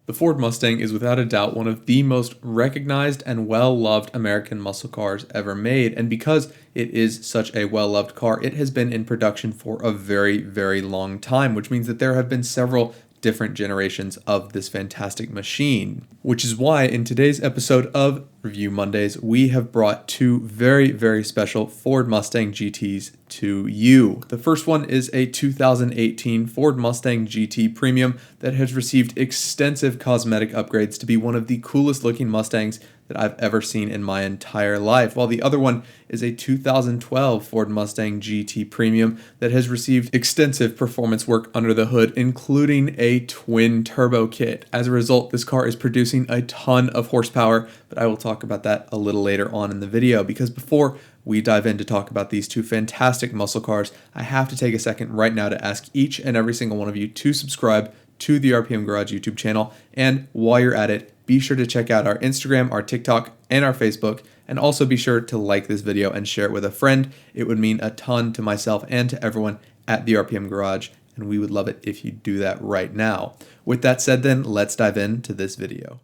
The Ford Mustang is without a doubt one of the most recognized and well-loved American muscle cars ever made, and because it is such a well-loved car, it has been in production for a very, very long time, which means that there have been several different generations of this fantastic machine. Which is why in today's episode of Review Mondays, we have brought two very, very special Ford Mustang GTs to you. The first one is a 2018 Ford Mustang GT Premium that has received extensive cosmetic upgrades to be one of the coolest looking Mustangs that I've ever seen in my entire life, while the other one is a 2012 Ford Mustang GT Premium that has received extensive performance work under the hood, including a twin turbo kit. As a result, this car is producing a ton of horsepower, but I will talk about that a little later on in the video, because before we dive in to talk about these two fantastic muscle cars, I have to take a second right now to ask each and every single one of you to subscribe to the RPM Garage YouTube channel, and while you're at it, be sure to check out our Instagram, our TikTok, and our Facebook, and also be sure to like this video and share it with a friend. It would mean a ton to myself and to everyone at the RPM Garage, and we would love it if you do that right now. With that said then, let's dive into this video.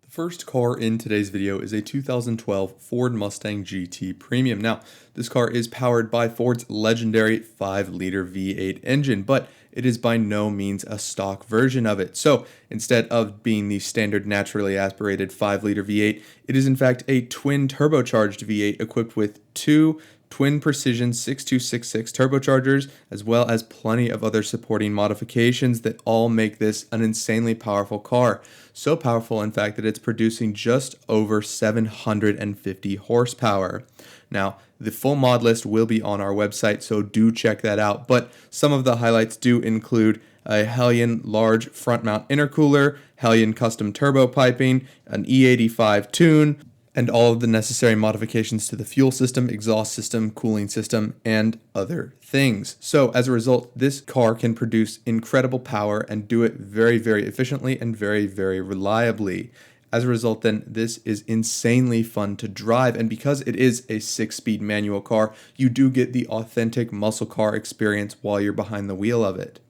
First car in today's video is a 2012 Ford Mustang GT Premium. Now, this car is powered by Ford's legendary 5-liter V8 engine, but it is by no means a stock version of it. So instead of being the standard naturally aspirated 5-liter V8, it is in fact a twin-turbocharged V8 equipped with two twin precision 6266 turbochargers, as well as plenty of other supporting modifications that all make this an insanely powerful car. So powerful, in fact, that it's producing just over 750 horsepower. Now, the full mod list will be on our website, so do check that out. But some of the highlights do include a Hellion large front mount intercooler, Hellion custom turbo piping, an E85 tune, and all of the necessary modifications to the fuel system, exhaust system, cooling system, and other things. So as a result, this car can produce incredible power and do it very, very efficiently and very, very reliably. As a result, then, this is insanely fun to drive, and because it is a 6-speed manual car, you do get the authentic muscle car experience while you're behind the wheel of it.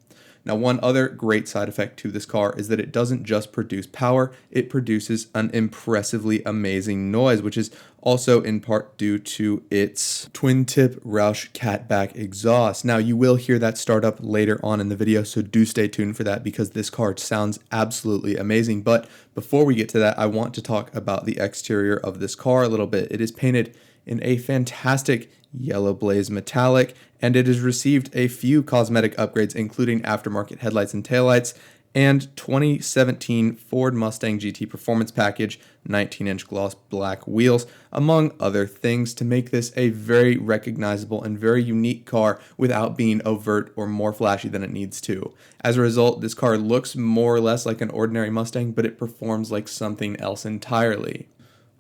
Now, one other great side effect to this car is that it doesn't just produce power, it produces an impressively amazing noise, which is also in part due to its twin-tip Roush catback exhaust. Now, you will hear that start up later on in the video, so do stay tuned for that because this car sounds absolutely amazing. But before we get to that, I want to talk about the exterior of this car a little bit. It is painted in a fantastic yellow blaze metallic, and it has received a few cosmetic upgrades, including aftermarket headlights and taillights, and 2017 Ford Mustang GT Performance Package 19-inch gloss black wheels, among other things, to make this a very recognizable and very unique car without being overt or more flashy than it needs to. As a result, this car looks more or less like an ordinary Mustang, but it performs like something else entirely.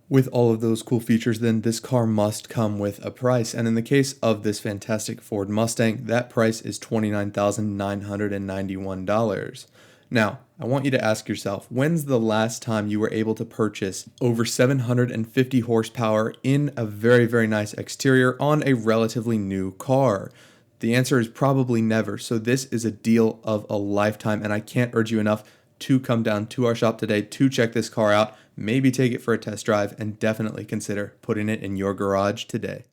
With all of those cool features, then this car must come with a price, and in the case of this fantastic Ford Mustang, that price is $29,991. Now, I want you to ask yourself, when's the last time you were able to purchase over 750 horsepower in a very, very nice exterior on a relatively new car? The answer is probably never, so this is a deal of a lifetime, and I can't urge you enough to come down to our shop today to check this car out, maybe take it for a test drive, and definitely consider putting it in your garage today.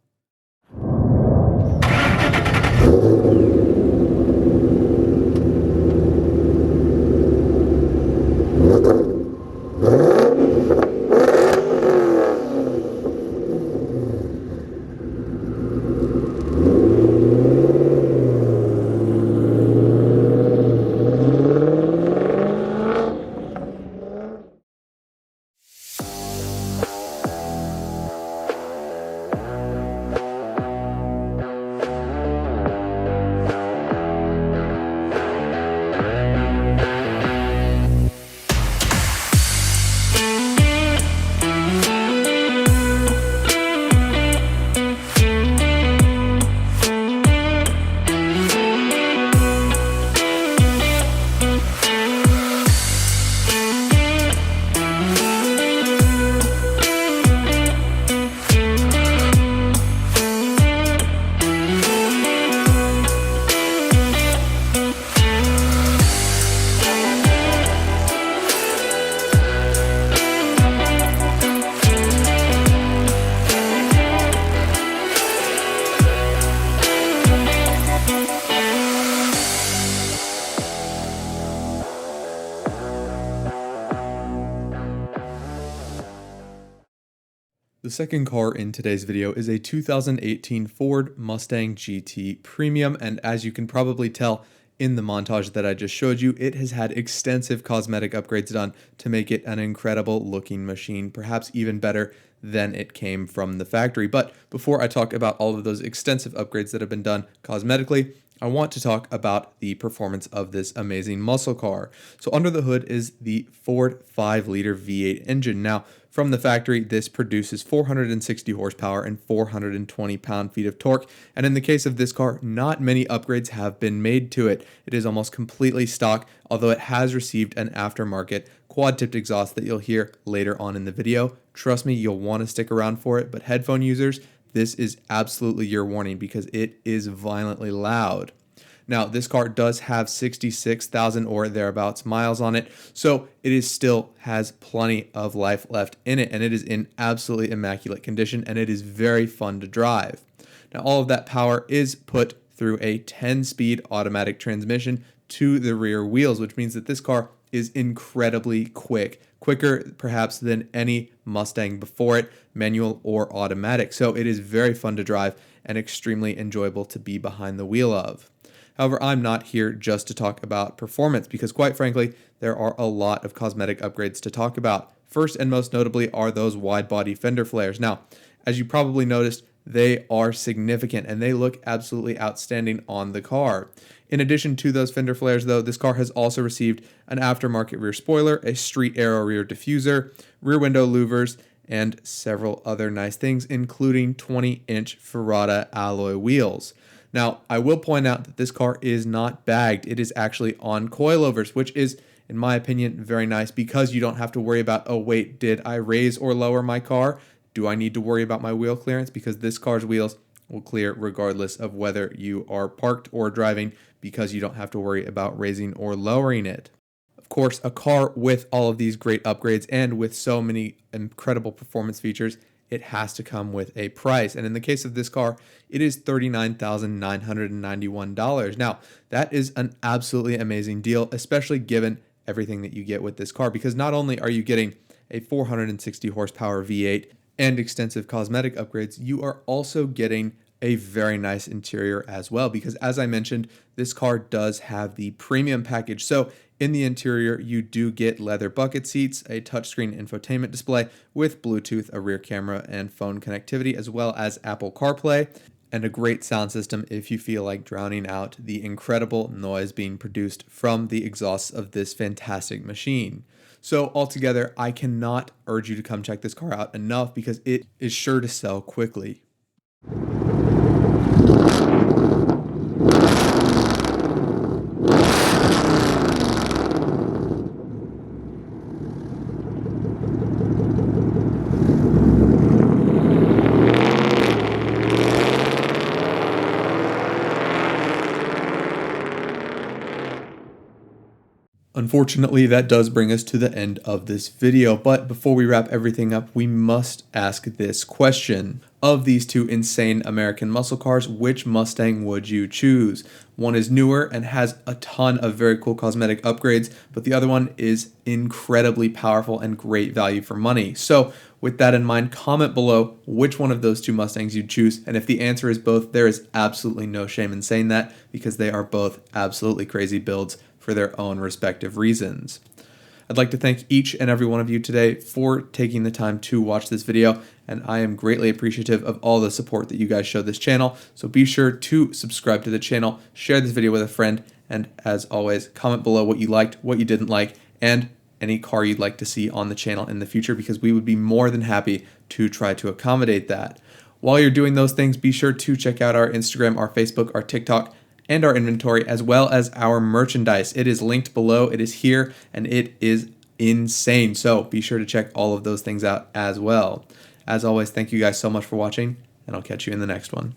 The second car in today's video is a 2018 Ford Mustang GT Premium, and as you can probably tell in the montage that I just showed you, it has had extensive cosmetic upgrades done to make it an incredible looking machine, perhaps even better than it came from the factory. But before I talk about all of those extensive upgrades that have been done cosmetically, I want to talk about the performance of this amazing muscle car. So under the hood is the Ford 5-liter V8 engine. Now, from the factory, this produces 460 horsepower and 420 pound-feet of torque. And in the case of this car, not many upgrades have been made to it. It is almost completely stock, although it has received an aftermarket quad-tipped exhaust that you'll hear later on in the video. Trust me, you'll want to stick around for it, but headphone users, this is absolutely your warning because it is violently loud. Now, this car does have 66,000 or thereabouts miles on it, so it is still has plenty of life left in it, and it is in absolutely immaculate condition, and it is very fun to drive. Now, all of that power is put through a 10-speed automatic transmission to the rear wheels, which means that this car is incredibly quick, quicker perhaps than any Mustang before it, manual or automatic. So it is very fun to drive and extremely enjoyable to be behind the wheel of. However, I'm not here just to talk about performance because quite frankly, there are a lot of cosmetic upgrades to talk about. First and most notably are those wide body fender flares. Now, as you probably noticed, they are significant and they look absolutely outstanding on the car. In addition to those fender flares though, this car has also received an aftermarket rear spoiler, a street arrow rear diffuser, rear window louvers, and several other nice things, including 20-inch Ferrari alloy wheels. Now, I will point out that this car is not bagged. It is actually on coilovers, which is, in my opinion, very nice because you don't have to worry about, oh wait, did I raise or lower my car? Do I need to worry about my wheel clearance? Because this car's wheels will clear regardless of whether you are parked or driving because you don't have to worry about raising or lowering it. Of course, a car with all of these great upgrades and with so many incredible performance features, it has to come with a price. And in the case of this car, it is $39,991. Now, that is an absolutely amazing deal, especially given everything that you get with this car, because not only are you getting a 460 horsepower V8 and extensive cosmetic upgrades, you are also getting a very nice interior as well, because as I mentioned, this car does have the premium package. So in the interior, you do get leather bucket seats, a touchscreen infotainment display with Bluetooth, a rear camera, and phone connectivity, as well as Apple CarPlay, and a great sound system if you feel like drowning out the incredible noise being produced from the exhausts of this fantastic machine. So altogether, I cannot urge you to come check this car out enough because it is sure to sell quickly. Unfortunately, that does bring us to the end of this video, but before we wrap everything up, we must ask this question. Of these two insane American muscle cars, which Mustang would you choose? One is newer and has a ton of very cool cosmetic upgrades, but the other one is incredibly powerful and great value for money. So with that in mind, comment below which one of those two Mustangs you'd choose, and if the answer is both, there is absolutely no shame in saying that because they are both absolutely crazy builds for their own respective reasons. I'd like to thank each and every one of you today for taking the time to watch this video, and I am greatly appreciative of all the support that you guys show this channel. So be sure to subscribe to the channel, share this video with a friend, and as always, comment below what you liked, what you didn't like, and any car you'd like to see on the channel in the future, because we would be more than happy to try to accommodate that. While you're doing those things, be sure to check out our Instagram, our Facebook, our TikTok, and our inventory, as well as our merchandise. It is linked below, it is here, and it is insane. So be sure to check all of those things out as well. As always, thank you guys so much for watching, and I'll catch you in the next one.